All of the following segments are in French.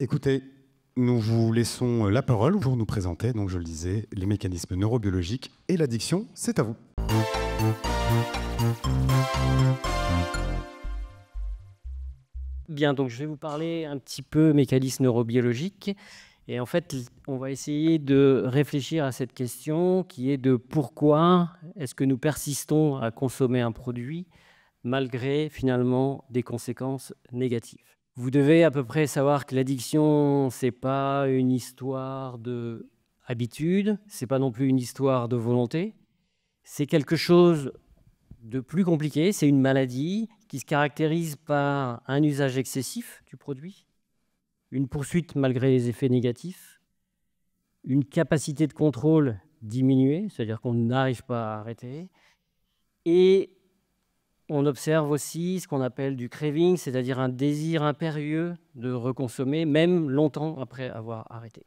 Écoutez, nous vous laissons la parole pour nous présenter, donc je le disais, les mécanismes neurobiologiques et l'addiction. C'est à vous. Bien, donc je vais vous parler un petit peu mécanisme neurobiologique. Et en fait, on va essayer de réfléchir à cette question qui est de pourquoi est-ce que nous persistons à consommer un produit malgré finalement des conséquences négatives. Vous devez à peu près savoir que l'addiction, c'est pas une histoire de habitude, c'est pas non plus une histoire de volonté, c'est quelque chose de plus compliqué, c'est une maladie qui se caractérise par un usage excessif du produit, une poursuite malgré les effets négatifs, une capacité de contrôle diminuée, c'est-à-dire qu'on n'arrive pas à arrêter, et on observe aussi ce qu'on appelle du craving, c'est-à-dire un désir impérieux de reconsommer, même longtemps après avoir arrêté.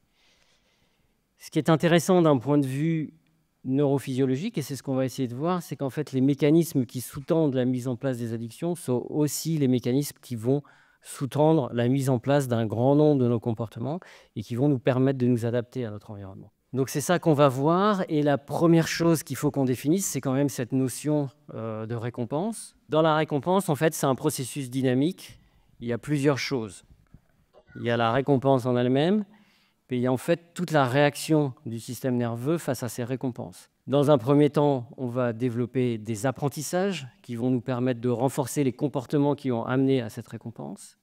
Ce qui est intéressant d'un point de vue neurophysiologique, et c'est ce qu'on va essayer de voir, c'est qu'en fait les mécanismes qui sous-tendent la mise en place des addictions sont aussi les mécanismes qui vont sous-tendre la mise en place d'un grand nombre de nos comportements et qui vont nous permettre de nous adapter à notre environnement. Donc c'est ça qu'on va voir, et la première chose qu'il faut qu'on définisse, c'est quand même cette notion de récompense. Dans la récompense, en fait, c'est un processus dynamique. Il y a plusieurs choses. Il y a la récompense en elle-même, mais il y a en fait toute la réaction du système nerveux face à ces récompenses. Dans un premier temps, on va développer des apprentissages qui vont nous permettre de renforcer les comportements qui ont amené à cette récompense,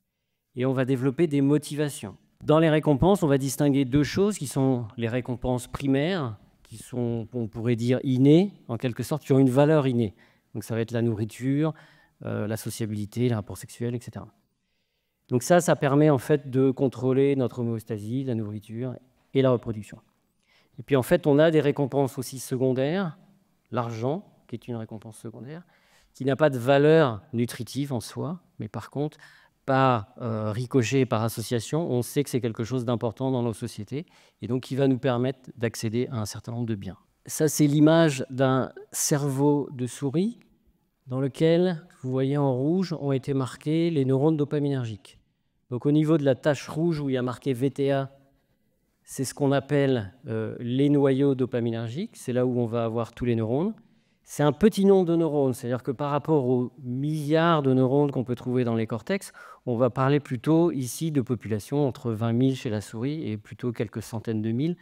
et on va développer des motivations. Dans les récompenses, on va distinguer deux choses qui sont les récompenses primaires, qui sont, on pourrait dire, innées, en quelque sorte, qui ont une valeur innée. Donc ça va être la nourriture, la sociabilité, les rapports sexuels, etc. Donc ça permet en fait de contrôler notre homéostasie, la nourriture et la reproduction. Et puis en fait, on a des récompenses aussi secondaires, l'argent, qui est une récompense secondaire, qui n'a pas de valeur nutritive en soi, mais par contre, par ricochet, par association, on sait que c'est quelque chose d'important dans nos sociétés, et donc qui va nous permettre d'accéder à un certain nombre de biens. Ça, c'est l'image d'un cerveau de souris, dans lequel, vous voyez en rouge, ont été marqués les neurones dopaminergiques. Donc au niveau de la tache rouge où il y a marqué VTA, c'est ce qu'on appelle les noyaux dopaminergiques, c'est là où on va avoir tous les neurones. C'est un petit nombre de neurones, c'est-à-dire que par rapport aux milliards de neurones qu'on peut trouver dans les cortex, on va parler plutôt ici de populations entre 20 000 chez la souris et plutôt quelques centaines de mille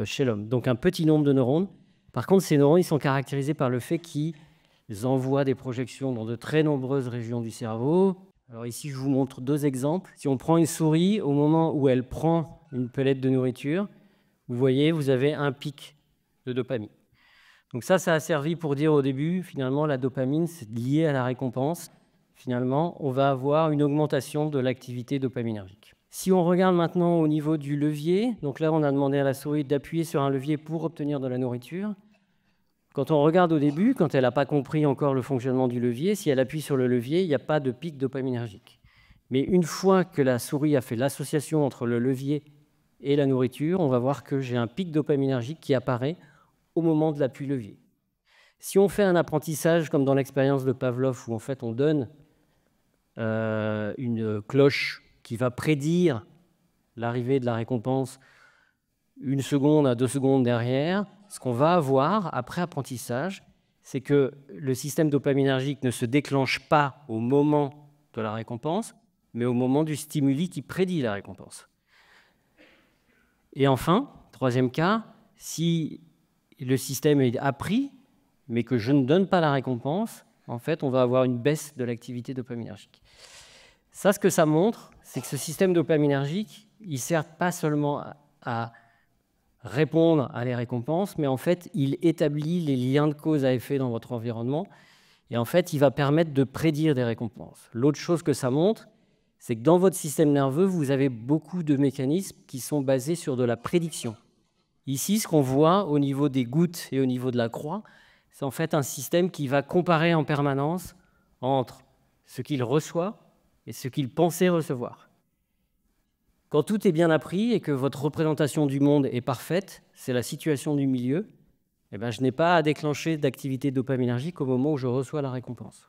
chez l'homme. Donc un petit nombre de neurones. Par contre, ces neurones ils sont caractérisés par le fait qu'ils envoient des projections dans de très nombreuses régions du cerveau. Alors ici, je vous montre deux exemples. Si on prend une souris, au moment où elle prend une pelette de nourriture, vous voyez, vous avez un pic de dopamine. Donc ça a servi pour dire au début, finalement, la dopamine, c'est lié à la récompense. Finalement, on va avoir une augmentation de l'activité dopaminergique. Si on regarde maintenant au niveau du levier, donc là, on a demandé à la souris d'appuyer sur un levier pour obtenir de la nourriture. Quand on regarde au début, quand elle n'a pas compris encore le fonctionnement du levier, si elle appuie sur le levier, il n'y a pas de pic dopaminergique. Mais une fois que la souris a fait l'association entre le levier et la nourriture, on va voir que j'ai un pic dopaminergique qui apparaît au moment de l'appui-levier. Si on fait un apprentissage comme dans l'expérience de Pavlov, où en fait on donne une cloche qui va prédire l'arrivée de la récompense 1 seconde à 2 secondes derrière, ce qu'on va avoir après apprentissage, c'est que le système dopaminergique ne se déclenche pas au moment de la récompense, mais au moment du stimuli qui prédit la récompense. Et enfin, troisième cas, si le système est appris, mais que je ne donne pas la récompense, en fait, on va avoir une baisse de l'activité dopaminergique. Ça, ce que ça montre, c'est que ce système dopaminergique, il ne sert pas seulement à répondre à les récompenses, mais en fait, il établit les liens de cause à effet dans votre environnement, et en fait, il va permettre de prédire des récompenses. L'autre chose que ça montre, c'est que dans votre système nerveux, vous avez beaucoup de mécanismes qui sont basés sur de la prédiction. Ici, ce qu'on voit au niveau des gouttes et au niveau de la croix, c'est en fait un système qui va comparer en permanence entre ce qu'il reçoit et ce qu'il pensait recevoir. Quand tout est bien appris et que votre représentation du monde est parfaite, c'est la situation du milieu, eh bien, je n'ai pas à déclencher d'activité dopaminergique au moment où je reçois la récompense.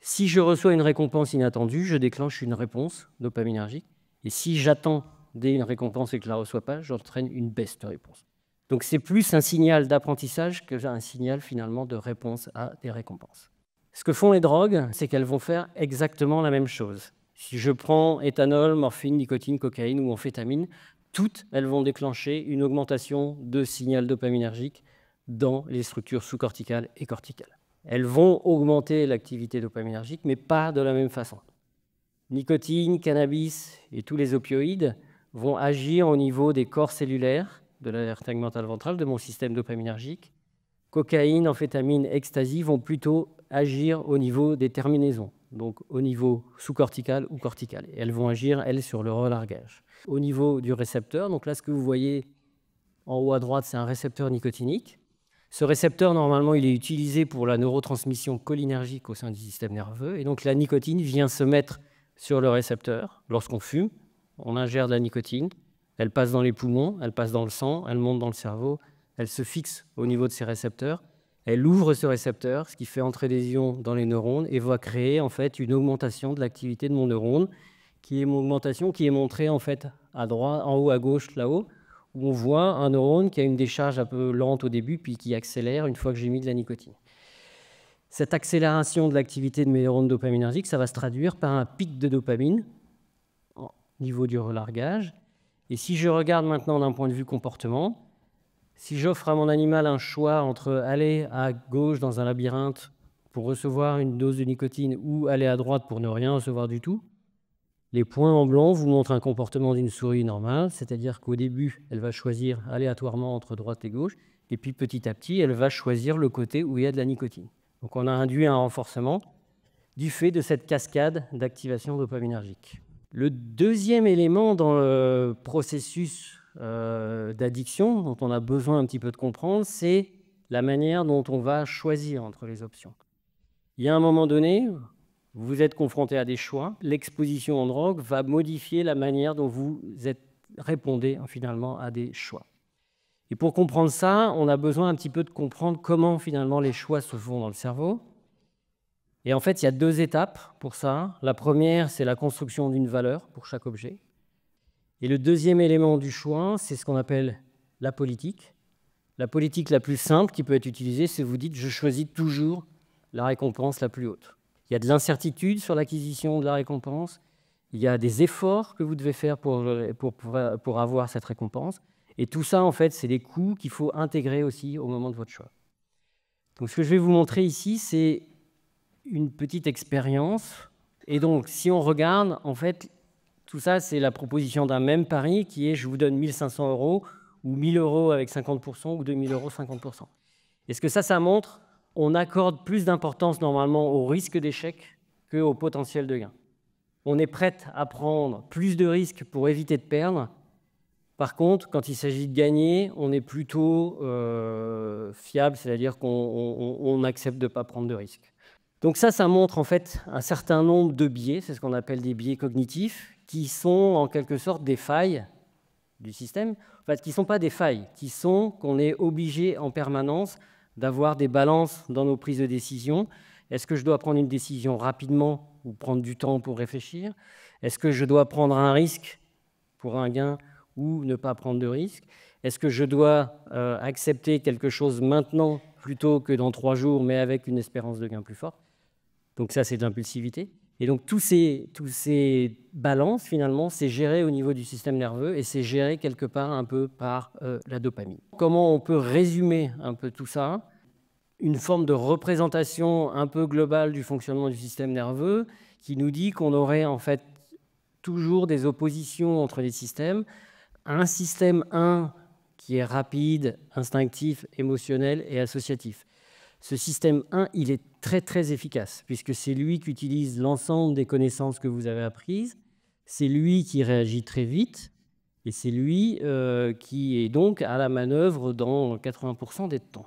Si je reçois une récompense inattendue, je déclenche une réponse dopaminergique. Et si j'attends une récompense et que je ne la reçois pas, j'entraîne une baisse de réponse. Donc c'est plus un signal d'apprentissage que un signal finalement de réponse à des récompenses. Ce que font les drogues, c'est qu'elles vont faire exactement la même chose. Si je prends éthanol, morphine, nicotine, cocaïne ou amphétamine, toutes elles vont déclencher une augmentation de signal dopaminergique dans les structures sous-corticales et corticales. Elles vont augmenter l'activité dopaminergique, mais pas de la même façon. Nicotine, cannabis et tous les opioïdes vont agir au niveau des corps cellulaires, de l'aire tegmentale ventrale, de mon système dopaminergique. Cocaïne, amphétamine, ecstasy vont plutôt agir au niveau des terminaisons, donc au niveau sous-cortical ou cortical. Et elles vont agir, elles, sur le relargage. Au niveau du récepteur, donc là, ce que vous voyez en haut à droite, c'est un récepteur nicotinique. Ce récepteur, normalement, il est utilisé pour la neurotransmission cholinergique au sein du système nerveux. Et donc, la nicotine vient se mettre sur le récepteur. Lorsqu'on fume, on ingère de la nicotine. Elle passe dans les poumons, elle passe dans le sang, elle monte dans le cerveau. Elle se fixe au niveau de ces récepteurs. Elle ouvre ce récepteur, ce qui fait entrer des ions dans les neurones et va créer en fait une augmentation de l'activité de mon neurone, qui est une augmentation qui est montrée en fait à droite, en haut à gauche, là-haut, où on voit un neurone qui a une décharge un peu lente au début, puis qui accélère une fois que j'ai mis de la nicotine. Cette accélération de l'activité de mes neurones dopaminergiques, ça va se traduire par un pic de dopamine au niveau du relargage. Et si je regarde maintenant d'un point de vue comportement, si j'offre à mon animal un choix entre aller à gauche dans un labyrinthe pour recevoir une dose de nicotine ou aller à droite pour ne rien recevoir du tout, les points en blanc vous montrent un comportement d'une souris normale, c'est-à-dire qu'au début, elle va choisir aléatoirement entre droite et gauche, et puis petit à petit, elle va choisir le côté où il y a de la nicotine. Donc on a induit un renforcement du fait de cette cascade d'activation dopaminergique. Le deuxième élément dans le processus d'addiction dont on a besoin un petit peu de comprendre, c'est la manière dont on va choisir entre les options. Il y a un moment donné, vous êtes confronté à des choix. L'exposition en drogue va modifier la manière dont vous répondez finalement à des choix. Et pour comprendre ça, on a besoin un petit peu de comprendre comment finalement les choix se font dans le cerveau. Et en fait, il y a deux étapes pour ça. La première, c'est la construction d'une valeur pour chaque objet. Et le deuxième élément du choix, c'est ce qu'on appelle la politique. La politique la plus simple qui peut être utilisée, c'est vous dites « je choisis toujours la récompense la plus haute ». Il y a de l'incertitude sur l'acquisition de la récompense. Il y a des efforts que vous devez faire pour avoir cette récompense. Et tout ça, en fait, c'est des coûts qu'il faut intégrer aussi au moment de votre choix. Donc, ce que je vais vous montrer ici, c'est une petite expérience. Et donc, si on regarde, en fait, tout ça, c'est la proposition d'un même pari qui est « je vous donne 1 500 € ou 1 000 € avec 50% ou 2 000 € 50%. » Et ce que ça montre, on accorde plus d'importance normalement au risque d'échec qu'au potentiel de gain. On est prêt à prendre plus de risques pour éviter de perdre. Par contre, quand il s'agit de gagner, on est plutôt fiable, c'est-à-dire qu'on accepte de ne pas prendre de risques. Donc ça montre en fait un certain nombre de biais, c'est ce qu'on appelle des biais cognitifs, qui sont en quelque sorte des failles du système, en fait, qui ne sont pas des failles, qui sont qu'on est obligé en permanence d'avoir des balances dans nos prises de décision. Est-ce que je dois prendre une décision rapidement ou prendre du temps pour réfléchir? Est-ce que je dois prendre un risque pour un gain ou ne pas prendre de risque? Est-ce que je dois accepter quelque chose maintenant plutôt que dans 3 jours, mais avec une espérance de gain plus forte? Donc ça, c'est de l'impulsivité. Et donc tous ces balances, finalement, c'est géré au niveau du système nerveux et c'est géré quelque part un peu par la dopamine. Comment on peut résumer un peu tout ça? Une forme de représentation un peu globale du fonctionnement du système nerveux qui nous dit qu'on aurait en fait toujours des oppositions entre les systèmes. Un système 1 qui est rapide, instinctif, émotionnel et associatif. Ce système 1, il est très très efficace puisque c'est lui qui utilise l'ensemble des connaissances que vous avez apprises, c'est lui qui réagit très vite et c'est lui qui est donc à la manœuvre dans 80% des temps.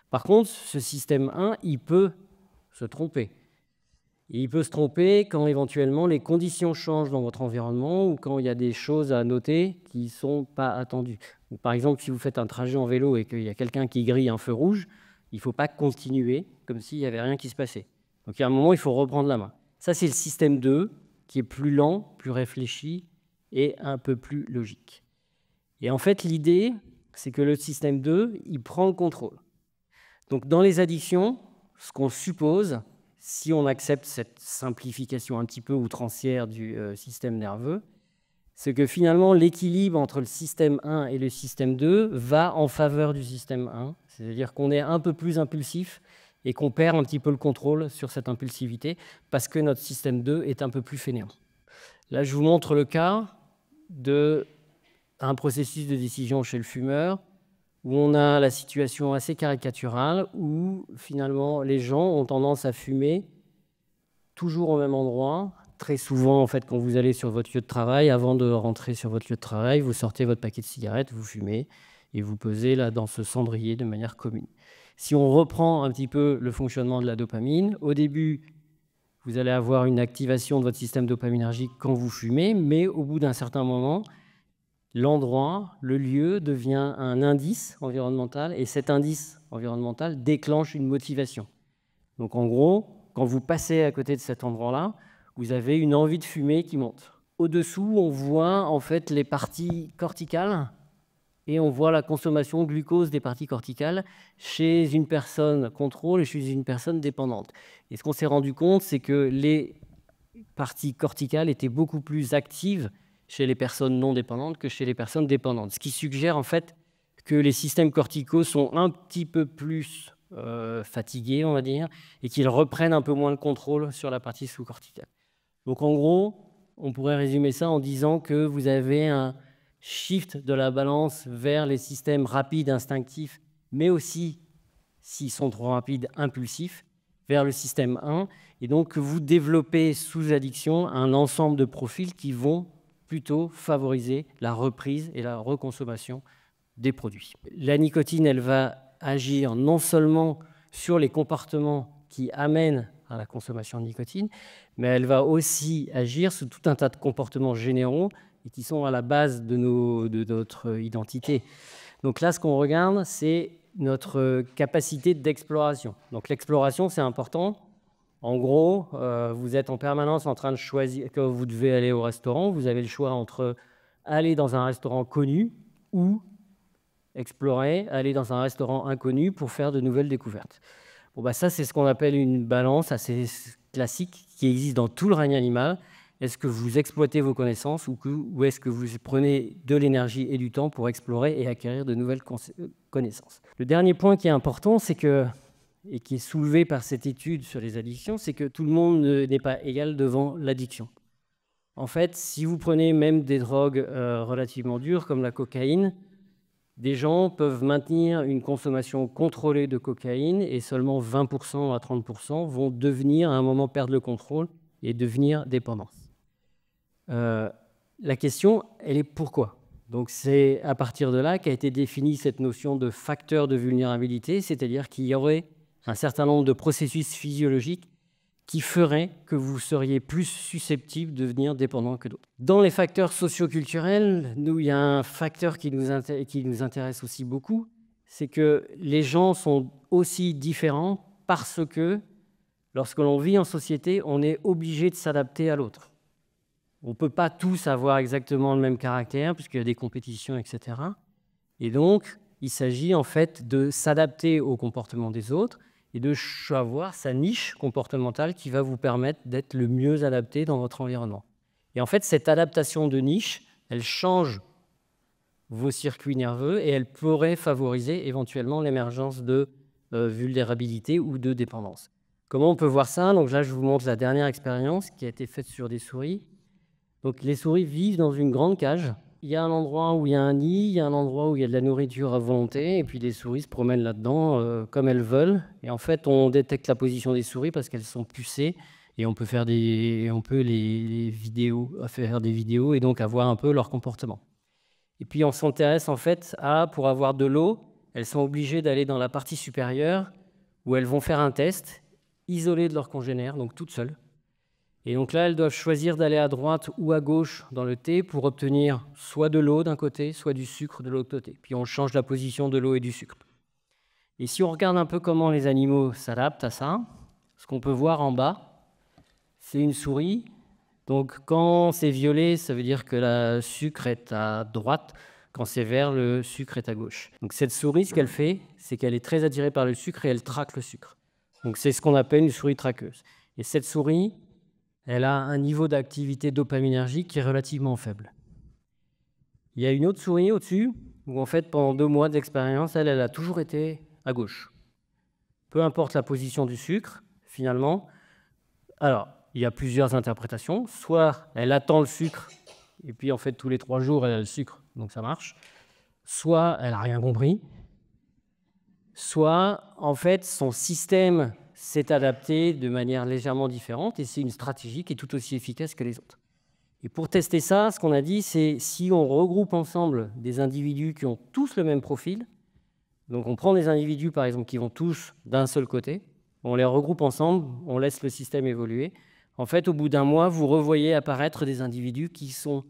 Par contre, ce système 1, il peut se tromper. Et il peut se tromper quand éventuellement les conditions changent dans votre environnement ou quand il y a des choses à noter qui ne sont pas attendues. Par exemple, si vous faites un trajet en vélo et qu'il y a quelqu'un qui grille un feu rouge, il ne faut pas continuer comme s'il n'y avait rien qui se passait. Donc, il y a un moment, il faut reprendre la main. Ça, c'est le système 2, qui est plus lent, plus réfléchi et un peu plus logique. Et en fait, l'idée, c'est que le système 2, il prend le contrôle. Donc, dans les addictions, ce qu'on suppose, si on accepte cette simplification un petit peu outrancière du système nerveux, c'est que finalement, l'équilibre entre le système 1 et le système 2 va en faveur du système 1. C'est-à-dire qu'on est un peu plus impulsif et qu'on perd un petit peu le contrôle sur cette impulsivité parce que notre système 2 est un peu plus fainéant. Là, je vous montre le cas d'un processus de décision chez le fumeur où on a la situation assez caricaturale où finalement les gens ont tendance à fumer toujours au même endroit. Très souvent, en fait, quand vous allez sur votre lieu de travail, avant de rentrer sur votre lieu de travail, vous sortez votre paquet de cigarettes, vous fumez et vous pesez là dans ce cendrier de manière commune. Si on reprend un petit peu le fonctionnement de la dopamine, au début, vous allez avoir une activation de votre système dopaminergique quand vous fumez, mais au bout d'un certain moment, l'endroit, le lieu devient un indice environnemental et cet indice environnemental déclenche une motivation. Donc en gros, quand vous passez à côté de cet endroit-là, vous avez une envie de fumer qui monte. Au-dessous, on voit en fait les parties corticales et on voit la consommation de glucose des parties corticales chez une personne contrôle et chez une personne dépendante. Et ce qu'on s'est rendu compte, c'est que les parties corticales étaient beaucoup plus actives chez les personnes non dépendantes que chez les personnes dépendantes. Ce qui suggère en fait que les systèmes corticaux sont un petit peu plus fatigués, on va dire, et qu'ils reprennent un peu moins le contrôle sur la partie sous-corticale. Donc en gros, on pourrait résumer ça en disant que vous avez un shift de la balance vers les systèmes rapides, instinctifs, mais aussi, s'ils sont trop rapides, impulsifs, vers le système 1, et donc que vous développez sous addiction un ensemble de profils qui vont plutôt favoriser la reprise et la reconsommation des produits. La nicotine, elle va agir non seulement sur les comportements qui amènent à la consommation de nicotine, mais elle va aussi agir sur tout un tas de comportements généraux et qui sont à la base de notre identité. Donc là, ce qu'on regarde, c'est notre capacité d'exploration. Donc l'exploration, c'est important. En gros, vous êtes en permanence en train de choisir, quand vous devez aller au restaurant, vous avez le choix entre aller dans un restaurant connu ou explorer, aller dans un restaurant inconnu pour faire de nouvelles découvertes. Bon, bah ça, c'est ce qu'on appelle une balance assez classique qui existe dans tout le règne animal. Est-ce que vous exploitez vos connaissances ou est-ce que vous prenez de l'énergie et du temps pour explorer et acquérir de nouvelles connaissances? Le dernier point qui est important, c'est que, et qui est soulevé par cette étude sur les addictions, c'est que tout le monde n'est pas égal devant l'addiction. En fait, si vous prenez même des drogues relativement dures comme la cocaïne, des gens peuvent maintenir une consommation contrôlée de cocaïne et seulement 20% à 30% vont devenir, à un moment, perdre le contrôle et devenir dépendants. La question, elle est pourquoi? Donc c'est à partir de là qu'a été définie cette notion de facteur de vulnérabilité, c'est-à-dire qu'il y aurait un certain nombre de processus physiologiques qui ferait que vous seriez plus susceptible de devenir dépendant que d'autres. Dans les facteurs socioculturels, nous, il y a un facteur qui nous intéresse aussi beaucoup, c'est que les gens sont aussi différents parce que lorsque l'on vit en société, on est obligé de s'adapter à l'autre. On ne peut pas tous avoir exactement le même caractère puisqu'il y a des compétitions, etc. Et donc, il s'agit en fait de s'adapter au comportement des autres et de savoir sa niche comportementale qui va vous permettre d'être le mieux adapté dans votre environnement. Et en fait, cette adaptation de niche, elle change vos circuits nerveux et elle pourrait favoriser éventuellement l'émergence de vulnérabilité ou de dépendance. Comment on peut voir ça? Donc là, je vous montre la dernière expérience qui a été faite sur des souris. Donc les souris vivent dans une grande cage. Il y a un endroit où il y a un nid, il y a un endroit où il y a de la nourriture à volonté, et puis les souris se promènent là-dedans comme elles veulent. Et en fait, on détecte la position des souris parce qu'elles sont pucées, et on peut faire faire des vidéos et donc avoir un peu leur comportement. Et puis on s'intéresse en fait pour avoir de l'eau, elles sont obligées d'aller dans la partie supérieure où elles vont faire un test, isolées de leurs congénères, donc toutes seules. Et donc là, elles doivent choisir d'aller à droite ou à gauche dans le thé pour obtenir soit de l'eau d'un côté, soit du sucre de l'autre côté. Puis on change la position de l'eau et du sucre. Et si on regarde un peu comment les animaux s'adaptent à ça, ce qu'on peut voir en bas, c'est une souris Donc quand c'est violet, ça veut dire que le sucre est à droite. Quand c'est vert, le sucre est à gauche. Donc cette souris, ce qu'elle fait, c'est qu'elle est très attirée par le sucre et elle traque le sucre. Donc c'est ce qu'on appelle une souris traqueuse. Et cette souris, elle a un niveau d'activité dopaminergique qui est relativement faible. Il y a une autre souris au-dessus, où en fait, pendant 2 mois d'expérience, elle a toujours été à gauche. Peu importe la position du sucre, finalement. Alors, il y a plusieurs interprétations. Soit elle attend le sucre, et puis en fait, tous les 3 jours, elle a le sucre, donc ça marche. Soit elle n'a rien compris. Soit, en fait, son système s'est adapté de manière légèrement différente, et c'est une stratégie qui est tout aussi efficace que les autres. Et pour tester ça, ce qu'on a dit, c'est si on regroupe ensemble des individus qui ont tous le même profil, donc on prend des individus, par exemple, qui vont tous d'un seul côté, on les regroupe ensemble, on laisse le système évoluer. En fait, au bout d'un mois, vous revoyez apparaître des individus qui sont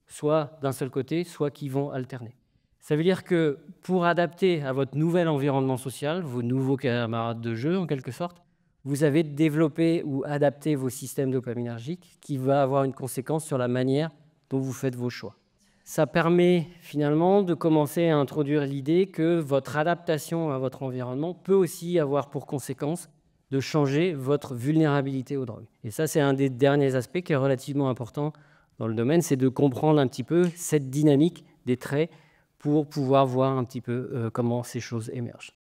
soit d'un seul côté, soit qui vont alterner. Ça veut dire que pour adapter à votre nouvel environnement social, vos nouveaux camarades de jeu, en quelque sorte, vous avez développé ou adapté vos systèmes dopaminergiques qui va avoir une conséquence sur la manière dont vous faites vos choix. Ça permet finalement de commencer à introduire l'idée que votre adaptation à votre environnement peut aussi avoir pour conséquence de changer votre vulnérabilité aux drogues. Et ça, c'est un des derniers aspects qui est relativement important dans le domaine, c'est de comprendre un petit peu cette dynamique des traits pour pouvoir voir un petit peu comment ces choses émergent.